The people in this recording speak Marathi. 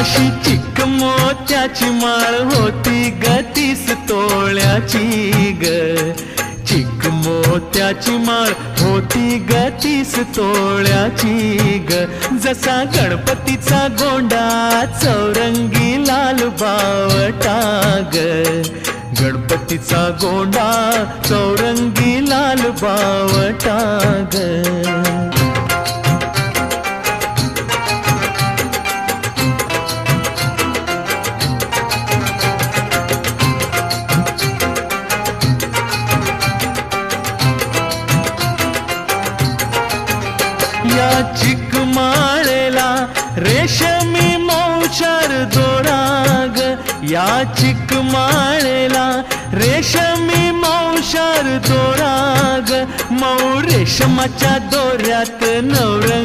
अशी चिक मोत्याची माळ होती ग 30 तोळ्याची ग. चिक मोत्याची माळ होती ग 30 तोळ्याची ग. जसा गणपतीचा गोंडा चौरंगी लाल बावटा ग. गणपतीचा गोंडा चौरंगी लाल बावटा ग. या चिकमाळेला रेशमी मौचार दोराग. या चिकमाळेला रेशमी मौचार दोराग. मऊ रेशमाच्या दोऱ्यात नवरंग